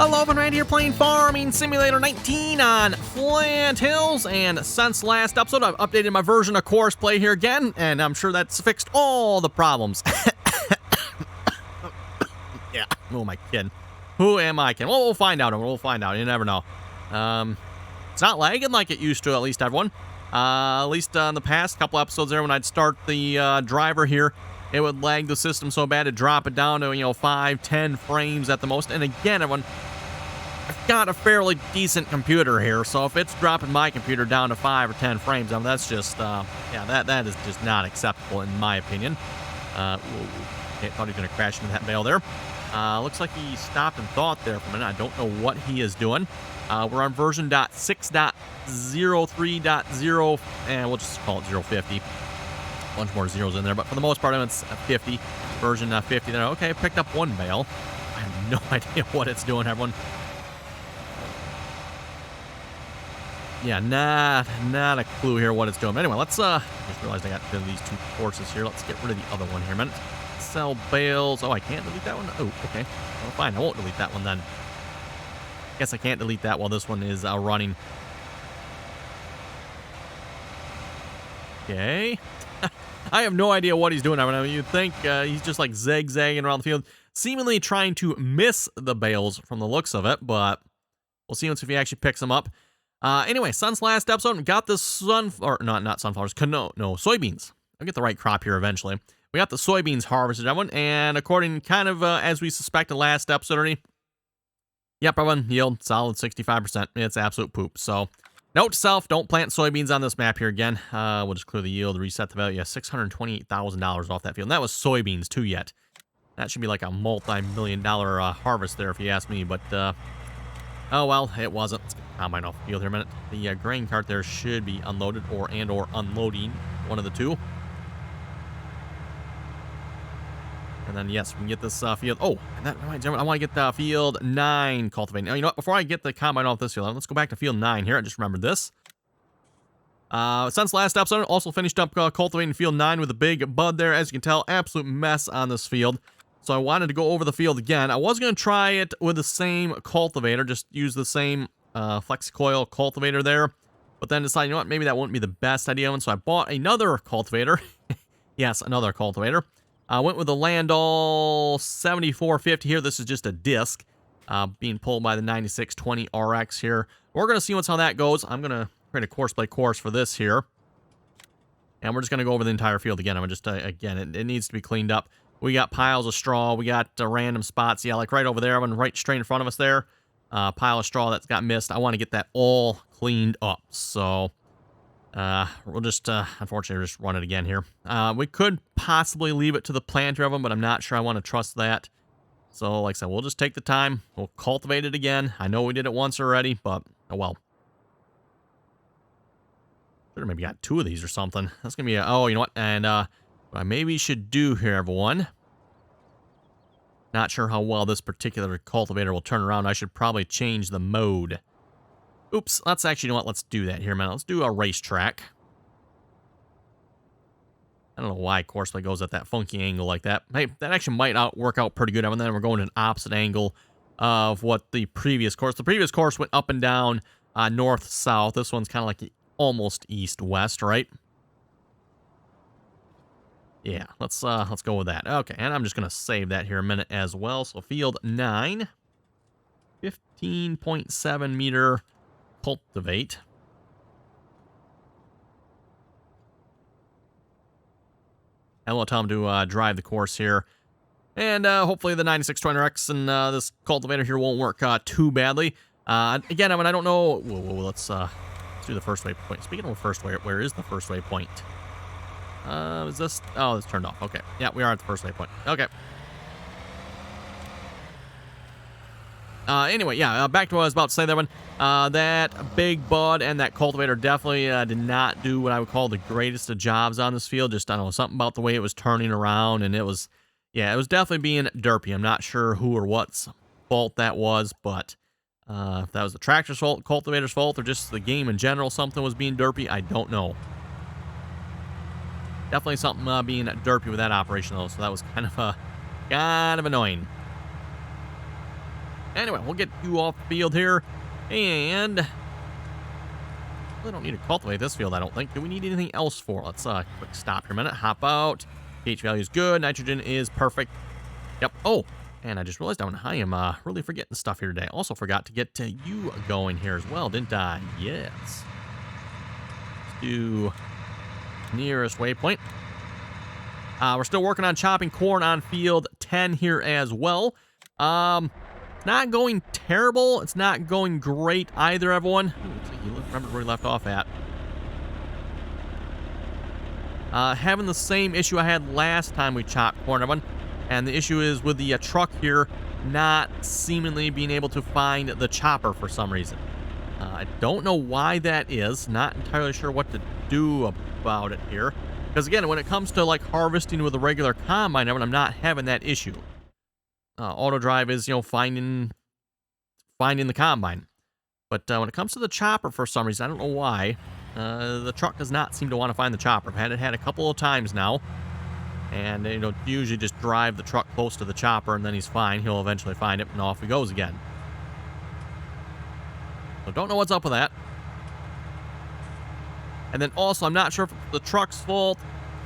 Hello, and right here playing Farming Simulator 19 on Flint Hills, and since last episode, I've updated my version of Courseplay here again, and I'm sure that's fixed all the problems. Yeah, who am I kidding? Who am I kidding? Well, we'll find out, we'll find out, you never know. It's not lagging like it used to, at least, everyone. At least in the past couple episodes there, when I'd start the driver here, it would lag the system so bad it'd drop it down to, 5, 10 frames at the most. And again, everyone, I've got a fairly decent computer here, so if it's dropping my computer down to 5 or 10 frames, I mean, that's just, yeah, that is just not acceptable in my opinion. Okay, thought he was going to crash into that bale there. Looks like he stopped and thought there for a minute. I don't know what he is doing. We're on version .6.03.0, and we'll just call it 050. A bunch more zeros in there, but for the most part, it's 50. Version 50 there. Okay, picked up one bale. I have no idea what it's doing, everyone. Yeah, not a clue here what it's doing. But anyway, let's, just realized I got rid of these two courses here. Let's get rid of the other one here a minute. Sell bales. Oh, I can't delete that one? Oh, okay. Well, fine. I won't delete that one then. Guess I can't delete that while this one is running. Okay. I have no idea what he's doing. I mean, you'd think he's just like zigzagging around the field, seemingly trying to miss the bales from the looks of it, but we'll see if he actually picks them up. Anyway, since last episode, got the not sunflowers, soybeans. I'll get the right crop here eventually. We got the soybeans harvested, everyone, and according kind of as we suspected last episode already, yep, everyone, yield solid 65%. It's absolute poop. So, note to self, don't plant soybeans on this map here again. We'll just clear the yield, reset the value. Yeah, $628,000 off that field. And that was soybeans too yet. That should be like a multi-million-dollar harvest there if you ask me, but oh well, it wasn't. Let's get the combine off the field here a minute. The grain cart there should be unloaded or unloading, one of the two. And then, yes, we can get this field. Oh, and that reminds me, I want to get the field 9 cultivating. Now, you know what? Before I get the combine off this field, let's go back to field 9 here. I just remembered this. Since last episode, also finished up cultivating field 9 with a big bud there. As you can tell, absolute mess on this field. So I wanted to go over the field again. I was going to try it with the same cultivator, just use the same flex coil cultivator there. But then decided, you know what, maybe that wouldn't be the best idea. And so I bought another cultivator. Yes, another cultivator. I went with the Landall 7450 here. This is just a disc being pulled by the 9620 RX here. We're going to see how that goes. I'm going to create a Courseplay course for this here. And we're just going to go over the entire field again. I'm just, again, it needs to be cleaned up. We got piles of straw. We got random spots. Yeah, like right over there. I'm right straight in front of us there. Pile of straw that's got missed. I want to get that all cleaned up. So we'll just, unfortunately, just run it again here. We could possibly leave it to the planter of them, but I'm not sure I want to trust that. So, like I said, we'll just take the time. We'll cultivate it again. I know we did it once already, but, oh well. Should have maybe got 2 of these or something. That's going to be a, oh, you know what? And, what I maybe should do here, everyone. Not sure how well this particular cultivator will turn around. I should probably change the mode. Oops, let's actually, you know what, let's do that here, man. Let's do a racetrack. I don't know why Courseplay goes at that funky angle like that. Hey, that actually might work out pretty good. And then we're going to an opposite angle of what the previous course. The previous course went up and down, north-south. This one's kind of like almost east-west, right? Yeah, let's go with that. Okay, and I'm just going to save that here a minute as well. So field 9, 15.7 meter cultivate. And we'll tell him to drive the course here. And hopefully the 9620X and this cultivator here won't work too badly. Again, I mean, I don't know. Whoa, let's do the first waypoint. Speaking of the first way, where is the first waypoint? Is this? Oh, it's turned off. Okay. Yeah, we are at the first waypoint. Okay. Anyway, yeah, back to what I was about to say there, one. That big bud and that cultivator definitely did not do what I would call the greatest of jobs on this field. Just, I don't know, something about the way it was turning around, and it was, yeah, it was definitely being derpy. I'm not sure who or what's fault that was, but if that was the tractor's fault, cultivator's fault, or just the game in general, something was being derpy, I don't know. Definitely something being derpy with that operation, though, so that was kind of annoying. Anyway, we'll get you off the field here. And we don't need to cultivate this field, I don't think. Do we need anything else for it? Let's quick stop here a minute. Hop out. pH value is good. Nitrogen is perfect. Yep. Oh, and I just realized I am really forgetting stuff here today. Also forgot to get you going here as well, didn't I? Yes. Let's do nearest waypoint. We're still working on chopping corn on field 10 here as well. Not going terrible. It's not going great either, everyone. Ooh, looks like you remember where we left off at. Having the same issue I had last time we chopped corn, everyone. And the issue is with the truck here not seemingly being able to find the chopper for some reason. I don't know why that is. Not entirely sure what to do about it here. Because again, when it comes to like harvesting with a regular combine, I'm not having that issue. Auto drive is, finding the combine. But when it comes to the chopper, for some reason, I don't know why, the truck does not seem to want to find the chopper. I've had it a couple of times now. And, usually just drive the truck close to the chopper and then he's fine. He'll eventually find it and off he goes again. So don't know what's up with that. And then also, I'm not sure if it's the truck's fault,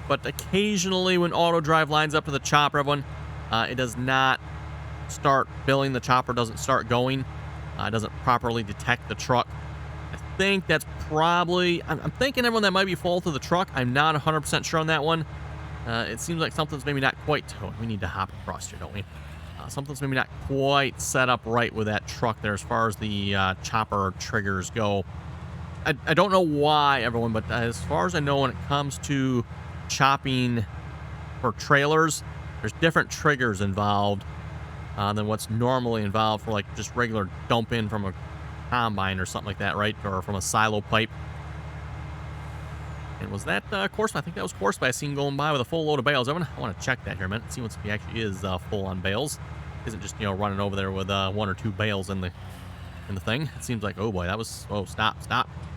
but occasionally when auto drive lines up to the chopper, everyone, it does not start billing. The chopper doesn't start going. It doesn't properly detect the truck. I think that's probably... I'm thinking, everyone, that might be fault of the truck. I'm not 100% sure on that one. It seems like something's maybe not quite... Oh, we need to hop across here, don't we? Something's maybe not quite set up right with that truck there as far as the chopper triggers go. I don't know why, everyone, but as far as I know, when it comes to chopping for trailers, there's different triggers involved than what's normally involved for like just regular dump in from a combine or something like that, right? Or from a silo pipe. And was that Courseplay? I think that was Courseplay I seen going by with a full load of bales. I want to check that here a minute. See if he actually is full on bales. Isn't just, running over there with 1 or 2 bales in the thing. It seems like, oh boy, that was... Oh, stop.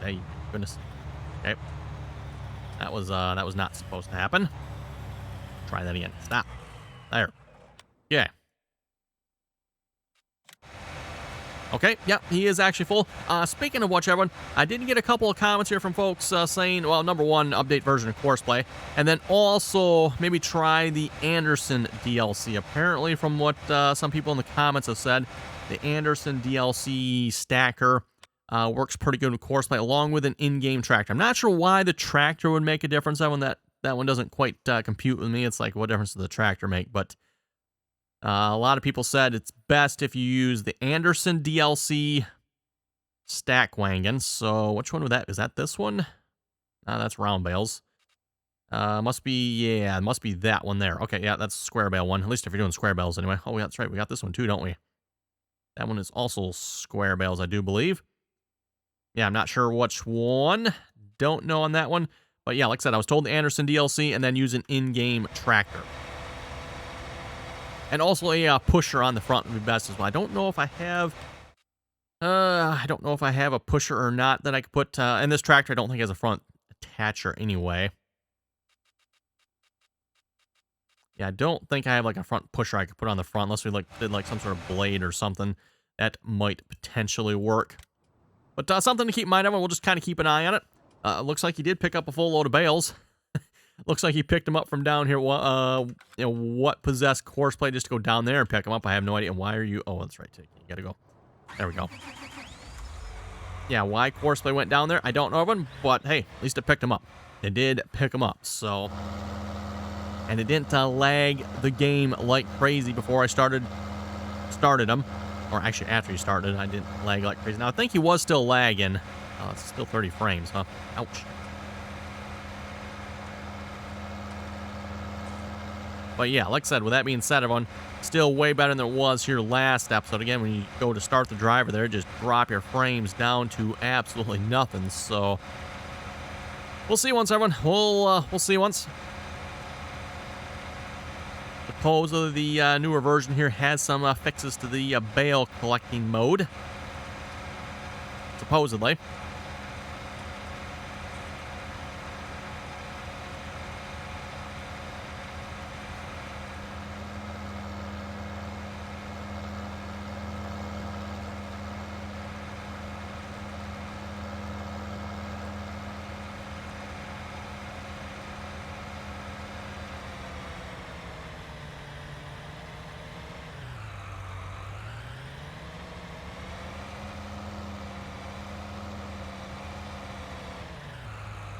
Hey, goodness. Okay. That was not supposed to happen. Try that again. Stop. There. Yeah. Okay, yep, he is actually full. Speaking of which, everyone, I did get a couple of comments here from folks saying, well, number one, update version of Courseplay, and then also maybe try the Anderson DLC. Apparently, from what some people in the comments have said, the Anderson DLC stacker works pretty good with Courseplay, along with an in-game tractor. I'm not sure why the tractor would make a difference. That one doesn't quite compute with me. It's like, what difference does the tractor make? But a lot of people said it's best if you use the Anderson DLC stack wagon. So which one would that? Is that this one? That's round bales. Must be that one there. Okay, yeah, that's square bale one. At least if you're doing square bales anyway. Oh, yeah, that's right. We got this one too, don't we? That one is also square bales, I do believe. Yeah, I'm not sure which one. Don't know on that one. But yeah, like I said, I was told the Anderson DLC and then use an in-game tractor. And also a pusher on the front would be best as well. I don't know if I have a pusher or not that I could put, and this tractor I don't think has a front attacher anyway. Yeah, I don't think I have like a front pusher I could put on the front unless we did like some sort of blade or something. That might potentially work. But something to keep in mind, everyone. We'll just kind of keep an eye on it. Looks like he did pick up a full load of bales. Looks like he picked them up from down here. What possessed Courseplay just to go down there and pick them up? I have no idea. Why are you... Oh, that's right. You gotta go. There we go. Yeah, why Courseplay went down there, I don't know, everyone. But, hey, at least it picked them up. It did pick them up, so... And it didn't lag the game like crazy before I started them. Or actually, after you started, I didn't lag like crazy. Now, I think he was still lagging. Oh, it's still 30 frames, huh? Ouch. But yeah, like I said, with that being said, everyone, still way better than it was here last episode. Again, when you go to start the driver there, just drop your frames down to absolutely nothing. So we'll see once, everyone. We'll see once. Supposedly the newer version here has some fixes to the bale collecting mode. Supposedly.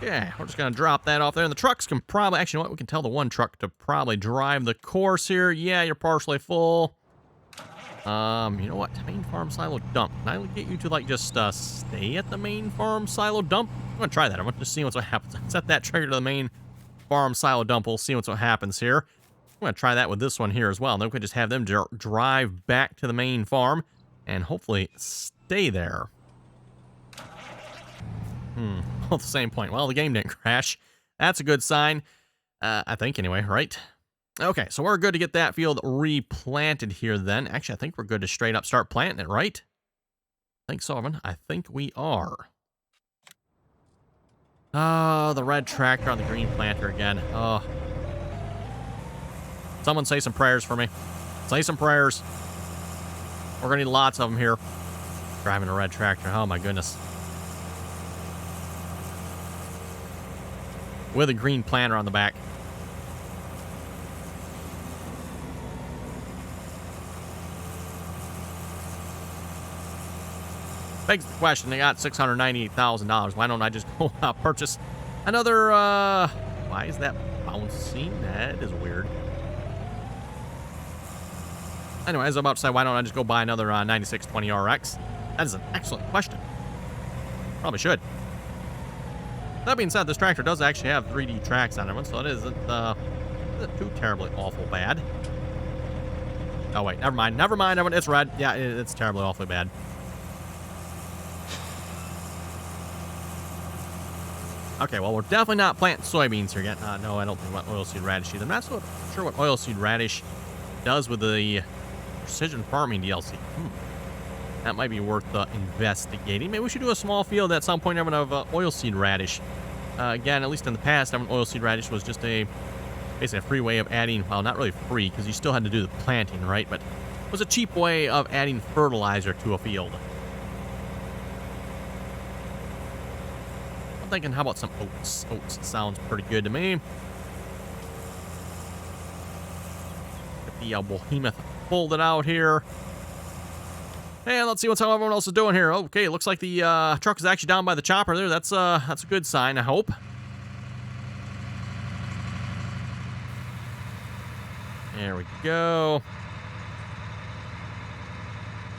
Yeah, we're just going to drop that off there. And the trucks can probably... Actually, you know what? We can tell the one truck to probably drive the course here. Yeah, you're partially full. You know what? Main farm silo dump. Can I get you to, like, just stay at the main farm silo dump? I'm going to try that. I'm going to just see what happens. Set that trigger to the main farm silo dump. We'll see what happens here. I'm going to try that with this one here as well. And then we can just have them drive back to the main farm and hopefully stay there. All at the same point. Well, the game didn't crash. That's a good sign. I think anyway, right? Okay, so we're good to get that field replanted here then. Actually, I think we're good to straight up start planting it, right? I think so, Evan. I think we are. Oh, the red tractor on the green planter again. Oh. Someone say some prayers for me. Say some prayers. We're going to need lots of them here. Driving a red tractor. Oh, my goodness. With a green planter on the back. Begs the question, they got $698,000. Why don't I just go purchase another, why is that bouncing? That is weird. Anyway, as I'm about to say, why don't I just go buy another 9620 RX? That is an excellent question. Probably should. That being said, this tractor does actually have 3D tracks on it, so it isn't too terribly awful bad. Oh, wait, never mind. Never mind. It's red. Yeah, it's terribly awfully bad. Okay, well, we're definitely not planting soybeans here yet. No, I don't think about oilseed radish either. I'm not so sure what oilseed radish does with the precision farming DLC. That might be worth investigating. Maybe we should do a small field at some point of oilseed radish. Again, at least in the past, oilseed radish was just basically a free way of adding, well, not really free, because you still had to do the planting, right? But it was a cheap way of adding fertilizer to a field. I'm thinking, how about some oats? Oats sounds pretty good to me. Get the behemoth folded out here. And let's see what everyone else is doing here. Okay, looks like the truck is actually down by the chopper there. That's a good sign, I hope. There we go.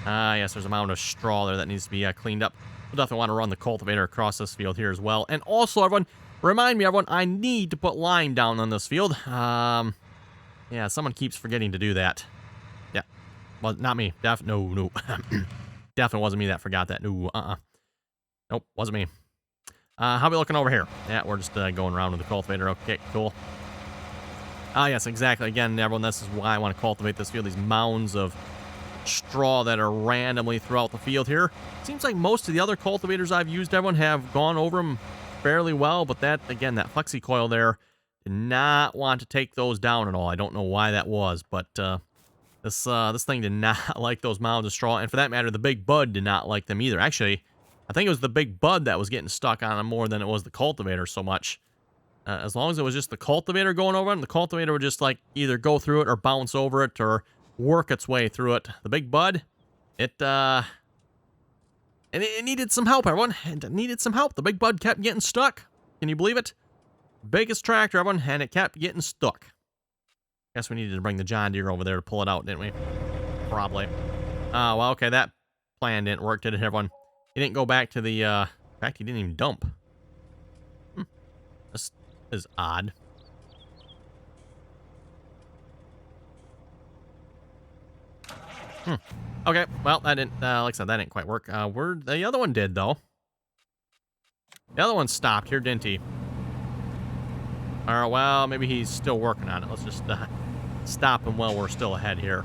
Yes, there's a mound of straw there that needs to be cleaned up. We'll definitely want to run the cultivator across this field here as well. And also, everyone, remind me, everyone, I need to put lime down on this field. Yeah, someone keeps forgetting to do that. Yeah. Well, not me. No. Definitely wasn't me that forgot that. No, Nope, wasn't me. How we looking over here? Yeah, we're just going around with the cultivator. Okay, cool. Yes, exactly. Again, everyone, this is why I want to cultivate this field. These mounds of straw that are randomly throughout the field here. Seems like most of the other cultivators I've used, everyone, have gone over them fairly well, but that, again, that flexi coil there did not want to take those down at all. I don't know why that was, but this thing did not like those mounds of straw, and for that matter, the big bud did not like them either. Actually, I think it was the big bud that was getting stuck on them more than it was the cultivator so much. As long as it was just the cultivator going over it, the cultivator would just, like, either go through it or bounce over it or work its way through it. The big bud, it needed some help, everyone. It needed some help. The big bud kept getting stuck. Can you believe it? Biggest tractor, everyone, and it kept getting stuck. Guess we needed to bring the John Deere over there to pull it out, didn't we? Probably. Oh, well, okay, that plan didn't work, did it, everyone? He didn't go back to the, in fact, he didn't even dump. This is odd. Okay, well, that didn't, like I said, that didn't quite work. The other one did, though. The other one stopped here, didn't he? Or, well, maybe he's still working on it. Let's just stop him while we're still ahead here.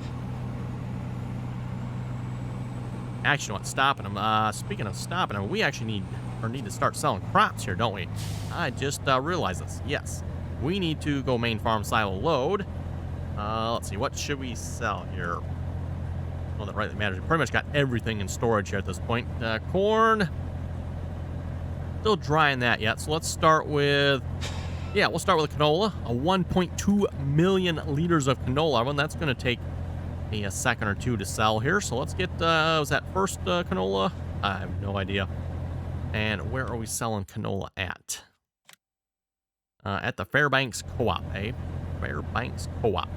Actually, not stopping him. Speaking of stopping him, we actually need to start selling crops here, don't we? I just realized this. Yes, we need to go main farm silo load. Let's see, what should we sell here? Well, that rightly matters. We pretty much got everything in storage here at this point. Corn. Still drying that yet. So let's start with, yeah, we'll start with a canola. A 1.2 million liters of canola. Well, that's going to take a second or two to sell here. So let's get, was that first canola? I have no idea. And where are we selling canola at? At the Fairbanks Co-op, eh? Fairbanks Co-op.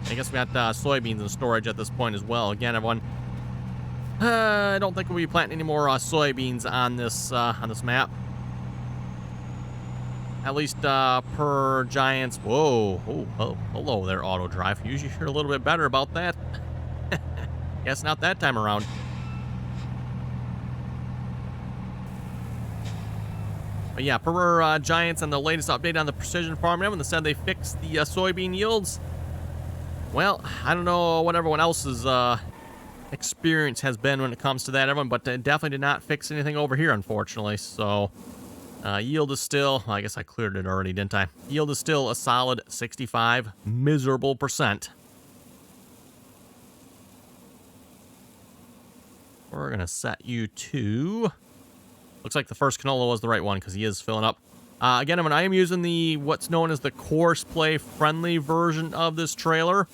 I guess we got soybeans in storage at this point as well. Again, everyone, I don't think we'll be planting any more soybeans on this map. At least per Giants. Whoa. Oh, hello there, auto drive. Usually you're a little bit better about that. Guess not that time around. But yeah, per Giants and the latest update on the precision farming, when they said they fixed the soybean yields. Well, I don't know what everyone else's experience has been when it comes to that, everyone, but they definitely did not fix anything over here, unfortunately. So yield is still, well, I guess I cleared it already, didn't I? Yield is still a solid 65 miserable %. We're going to set you to... Looks like the first canola was the right one because he is filling up. Again, I am using the what's known as the Courseplay friendly version of this trailer.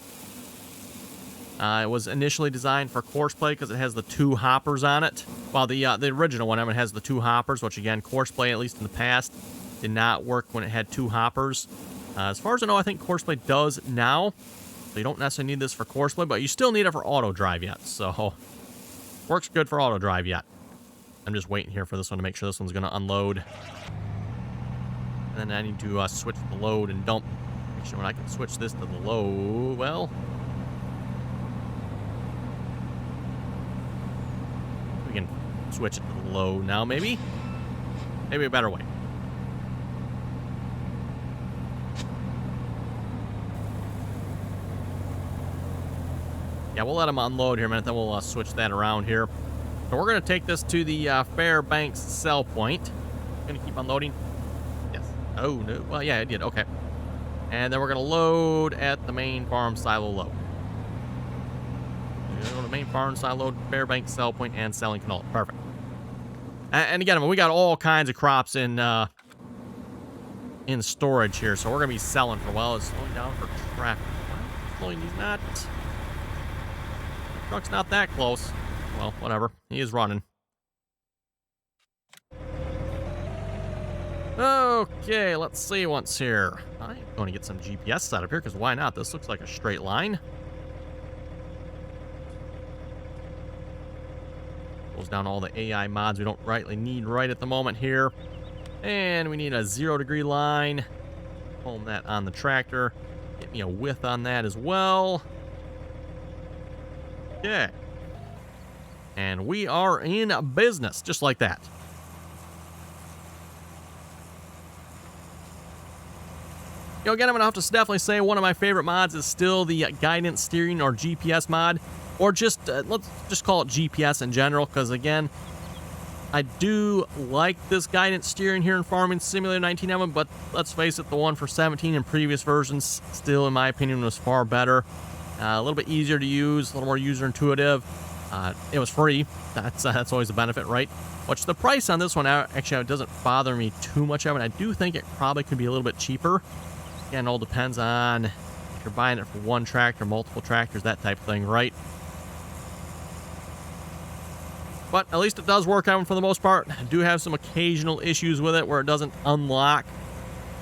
It was initially designed for Courseplay because it has the 2 hoppers on it. While the original one, has the 2 hoppers, which again, Courseplay, at least in the past, did not work when it had 2 hoppers. As far as I know, I think Courseplay does now. So you don't necessarily need this for Courseplay, but you still need it for auto drive yet. So works good for auto drive yet. I'm just waiting here for this one to make sure this one's going to unload. And then I need to switch the load and dump. Actually, when I can switch this to the load, well... we can switch it to the load now, maybe? Maybe a better way. Yeah, we'll let them unload here a minute, then we'll switch that around here. So we're going to take this to the Fairbanks sell point. Going to keep unloading. Oh, no. Well, yeah, it did. Okay. And then we're going to load at the main farm silo load. We're going to go to the main farm silo load, Fairbanks sell point, and selling canola. Perfect. And again, we got all kinds of crops in storage here, so we're going to be selling for a while. It's slowing down for traffic. Slowing, he's not. The truck's not that close. Well, whatever. He is running. Okay, let's see what's here. I'm going to get some GPS set up here, because why not? This looks like a straight line. Goes down all the AI mods we don't rightly need right at the moment here. And we need a 0-degree line. Home that on the tractor. Get me a width on that as well. Okay. And we are in business, just like that. You know, again, I'm going to have to definitely say one of my favorite mods is still the guidance steering or GPS mod. Or just, let's just call it GPS in general, because again, I do like this guidance steering here in Farming Simulator 19, but let's face it, the one for 17 and previous versions still, in my opinion, was far better. A little bit easier to use, a little more user intuitive. It was free. That's always a benefit, right? Which the price on this one, actually, it doesn't bother me too much. I do think it probably could be a little bit cheaper. Again, it all depends on if you're buying it for one tractor, multiple tractors, that type of thing, right? But at least it does work out for the most part. I do have some occasional issues with it where it doesn't unlock.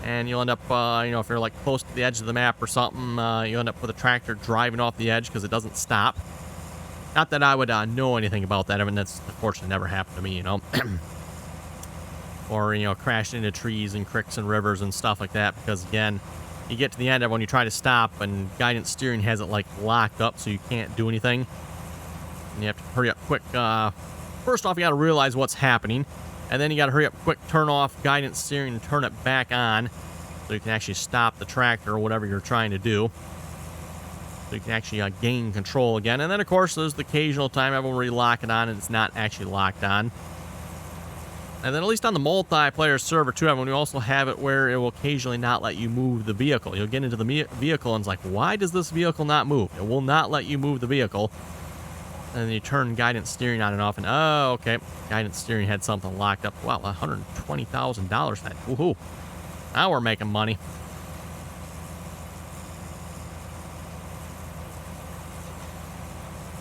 And you'll end up, you know, if you're like close to the edge of the map or something, you end up with a tractor driving off the edge because it doesn't stop. Not that I would know anything about that. I mean, that's unfortunately never happened to me, you know. Or, you know, crashing into trees and creeks and rivers and stuff like that. Because, again, you get to the end of when you try to stop and guidance steering has it, like, locked up so you can't do anything. And you have to hurry up quick. First off, you got to realize what's happening. And then you got to hurry up quick, turn off guidance steering and turn it back on. So you can actually stop the tractor or whatever you're trying to do. So you can actually gain control again. And then, of course, there's the occasional time everyone will lock it on and it's not actually locked on. And then at least on the multiplayer server, too, everyone, you also have it where it will occasionally not let you move the vehicle. You'll get into the vehicle and it's like, why does this vehicle not move? It will not let you move the vehicle. And then you turn guidance steering on and off and, oh, okay. Guidance steering had something locked up. Wow, $120,000 for that. Woohoo. Now we're making money.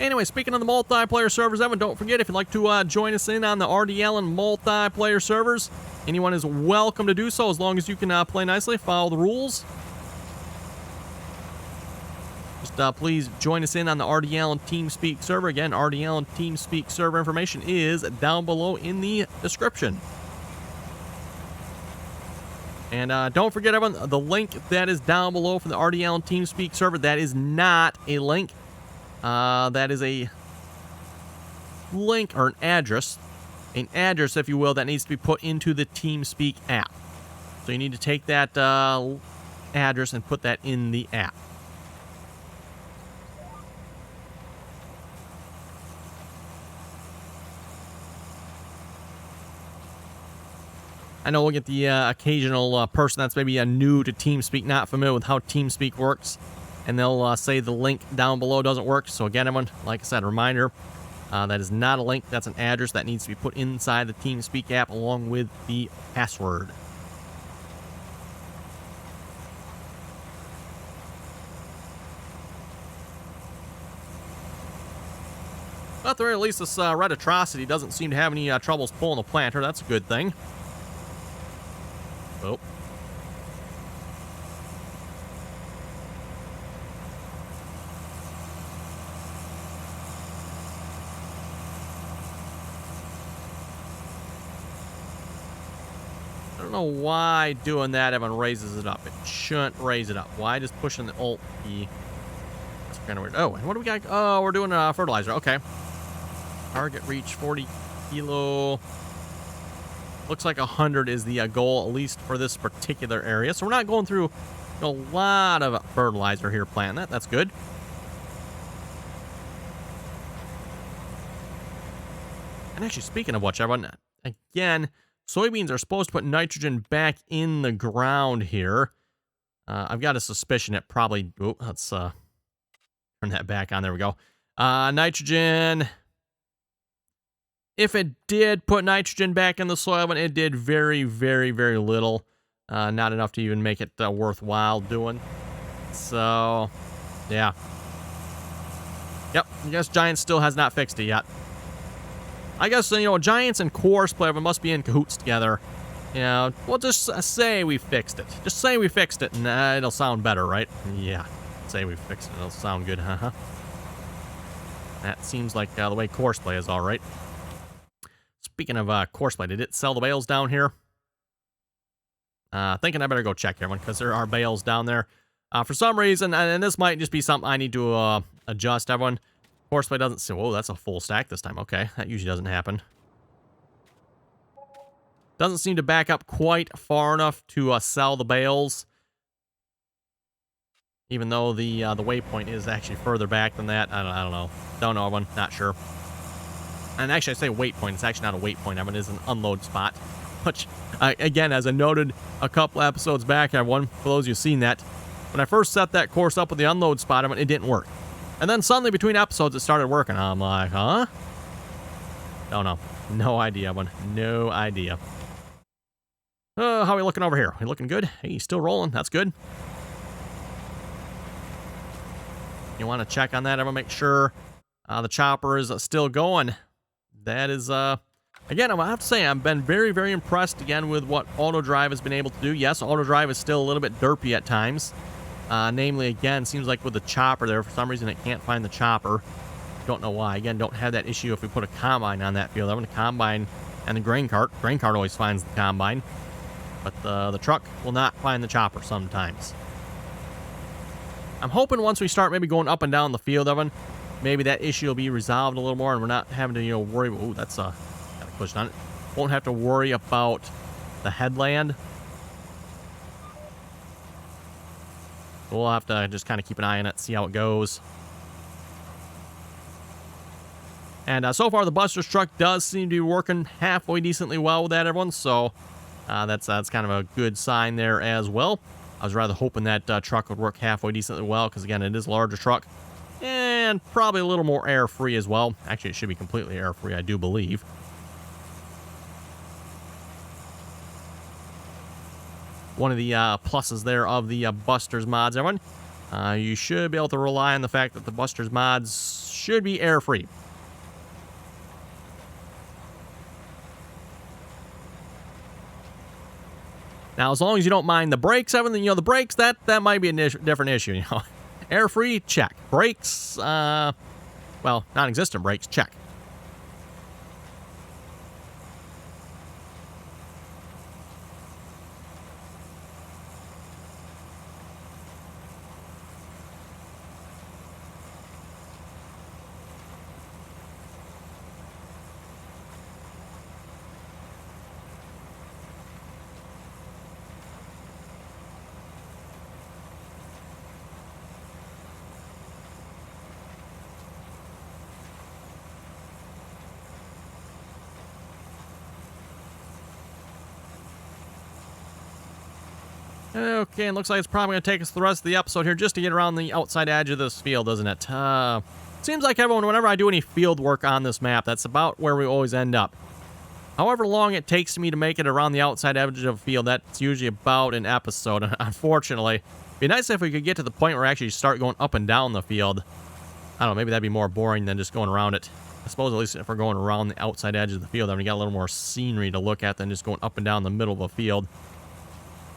Anyway, speaking of the multiplayer servers, Evan, don't forget, if you'd like to join us in on the RDAllen multiplayer servers, anyone is welcome to do so, as long as you can play nicely, follow the rules. Just please join us in on the RDAllen TeamSpeak server. Again, RDAllen TeamSpeak server information is down below in the description. And don't forget, everyone, the link that is down below for the RDAllen TeamSpeak server, that is not a link. That is a link, or an address, if you will, that needs to be put into the TeamSpeak app. So you need to take that address and put that in the app. I know we'll get the occasional person that's maybe new to TeamSpeak, not familiar with how TeamSpeak works, and they'll say the link down below doesn't work. So again, everyone, like I said, a reminder, that is not a link. That's an address that needs to be put inside the TeamSpeak app along with the password. But at the very least, this red atrocity doesn't seem to have any troubles pulling the planter. That's a good thing. Oh. I don't know why doing that, Evan, raises it up. It shouldn't raise it up. Why just pushing the Alt key? That's kind of weird. Oh, and what do we got? Oh, we're doing fertilizer. Okay. Target reach 40 kilo. Looks like 100 is the goal, at least for this particular area. So we're not going through a lot of fertilizer here planting that. That's good. And actually, speaking of which, everyone, again, soybeans are supposed to put nitrogen back in the ground here. I've got a suspicion it probably... Oh, let's turn that back on. There we go. Nitrogen... If it did put nitrogen back in the soil, it did very, very, very little. Not enough to even make it worthwhile doing. So, yeah. Yep, I guess Giants still has not fixed it yet. I guess, you know, Giants and Courseplay must be in cahoots together. You know, we'll just say we fixed it. Just say we fixed it, and it'll sound better, right? Yeah, say we fixed it. It'll sound good, huh? That seems like the way Courseplay is all right. Speaking of Courseplay, did it sell the bales down here? Thinking I better go check everyone, because there are bales down there. For some reason, and this might just be something I need to adjust, everyone. Courseplay doesn't say, whoa, that's a full stack this time. Okay, that usually doesn't happen. Doesn't seem to back up quite far enough to sell the bales. Even though the waypoint is actually further back than that. I don't know. Don't know, everyone. Not sure. And actually, I say waypoint. It's actually not a waypoint. I mean, it is an unload spot. Which, again, as I noted a couple episodes back, everyone, for those of you who've seen that, when I first set that course up with the unload spot, I mean, it didn't work. And then suddenly, between episodes, it started working. I'm like, huh? Don't know. No idea, everyone. No idea. How are we looking over here? We looking good? Hey, still rolling. That's good. You want to check on that, everyone. Make sure the chopper is still going. That is, again, I have to say, I've been very, very impressed, again, with what Auto Drive has been able to do. Yes, Auto Drive is still a little bit derpy at times. Namely, again, seems like with the chopper there, for some reason, it can't find the chopper. Don't know why. Again, don't have that issue if we put a combine on that field. I want a combine and the grain cart. Grain cart always finds the combine. But the truck will not find the chopper sometimes. I'm hoping once we start maybe going up and down the field, Evan, maybe that issue will be resolved a little more, and we're not having to, you know, worry. Oh, that's got to push on it. Won't have to worry about the headland. We'll have to just kind of keep an eye on it, see how it goes. And so far, the Buster's truck does seem to be working halfway decently well with that, everyone. So that's kind of a good sign there as well. I was rather hoping that truck would work halfway decently well, because again, it is a larger truck. And probably a little more air-free as well. Actually, it should be completely air-free, I do believe. One of the pluses there of the Buster's mods, everyone. You should be able to rely on the fact that the Buster's mods should be air-free. Now, as long as you don't mind the brakes, everything, the brakes, that might be a different issue, Air-free, check. Brakes, well, non-existent brakes, check. Okay, it looks like it's probably going to take us the rest of the episode here just to get around the outside edge of this field, doesn't it? Seems like everyone, whenever I do any field work on this map, that's about where we always end up. However long it takes me to make it around the outside edge of a field, that's usually about an episode, unfortunately. It'd be nice if we could get to the point where we actually start going up and down the field. I don't know, maybe that'd be more boring than just going around it. I suppose at least if we're going around the outside edge of the field, then we got a little more scenery to look at than just going up and down the middle of a field.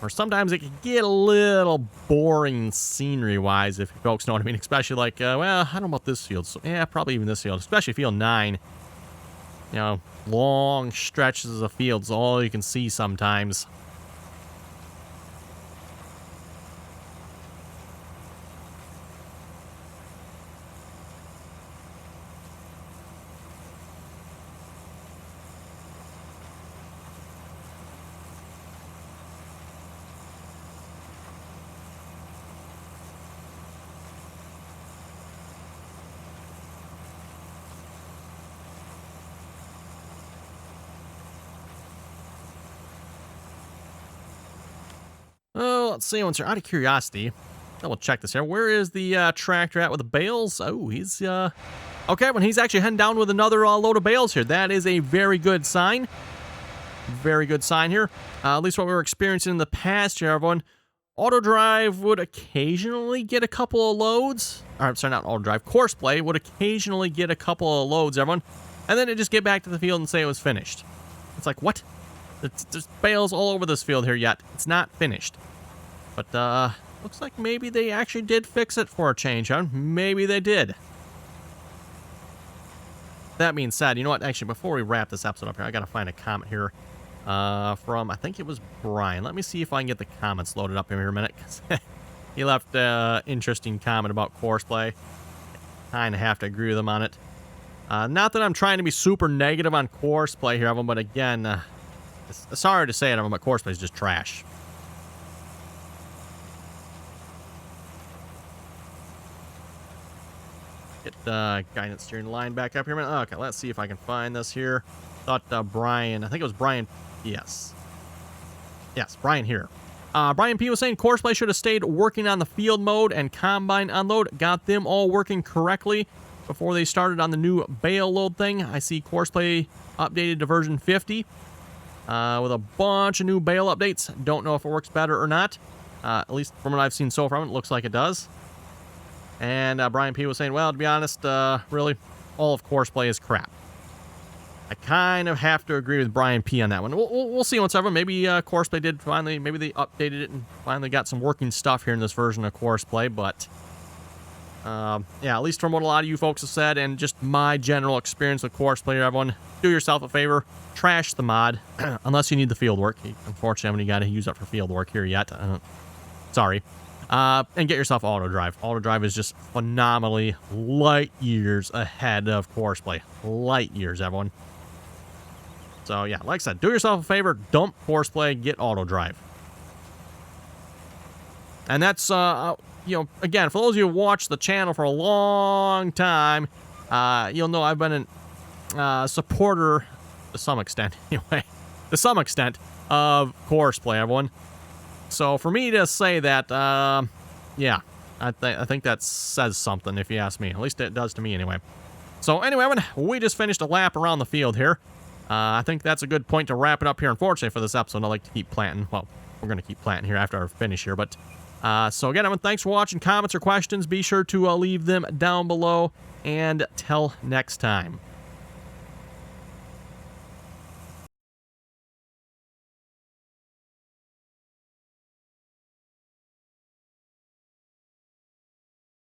Or sometimes it can get a little boring scenery-wise, if you folks know what I mean. Especially like, well, I don't know about this field. So, yeah, probably even this field. Especially field 9. Long stretches of fields, all you can see sometimes. Oh, let's see. Once you're out of curiosity, double check this here. Where is the tractor at with the bales? Oh, he's okay. When he's actually heading down with another load of bales here, that is a very good sign. Very good sign here. At least what we were experiencing in the past here, everyone. Auto drive would occasionally get a couple of loads. Or, I'm sorry, not auto drive. Courseplay would occasionally get a couple of loads, everyone, and then it just get back to the field and say it was finished. It's like, what? There's bales all over this field here yet. It's not finished. But, looks like maybe they actually did fix it for a change, huh? Maybe they did. That being said, you know what? Actually, before we wrap this episode up here, I gotta find a comment here from, I think it was Brian. Let me see if I can get the comments loaded up in here a minute. He left an interesting comment about Courseplay. Kind of have to agree with him on it. Not that I'm trying to be super negative on Courseplay here, everyone, but again, sorry to say it, everyone, but Courseplay is just trash. Get the guidance steering line back up here a minute. Okay, let's see if I can find this here. Thought Brian, I think it was Brian, yes, Brian here. Brian P was saying Courseplay should have stayed working on the field mode and combine unload, got them all working correctly before they started on the new bale load thing. I see Courseplay updated to version 50 with a bunch of new bale updates. Don't know if it works better or not. At least from what I've seen so far, it looks like it does. And Brian P was saying, well, to be honest, really, all of Courseplay is crap. I kind of have to agree with Brian P on that one. We'll see once ever. Maybe Courseplay did finally, maybe they updated it and finally got some working stuff here in this version of Courseplay. But, yeah, at least from what a lot of you folks have said and just my general experience with Courseplay, everyone, do yourself a favor. Trash the mod, unless you need the field work. Unfortunately, I haven't got to use that for field work here yet. Sorry. And get yourself auto drive. Auto drive is just phenomenally light years ahead of Courseplay. Light years, everyone. So yeah, like I said, do yourself a favor, dump Courseplay, get auto drive. And that's, you know, again, for those of you who watched the channel for a long time, you'll know I've been a supporter, to some extent, anyway, to some extent, of Courseplay, everyone. So for me to say that, yeah, I think that says something, if you ask me. At least it does to me, anyway. So anyway, we just finished a lap around the field here. I think that's a good point to wrap it up here. Unfortunately for this episode, I like to keep planting. Well, we're going to keep planting here after our finish here. But So again, everyone, thanks for watching. Comments or questions, be sure to leave them down below. And till next time.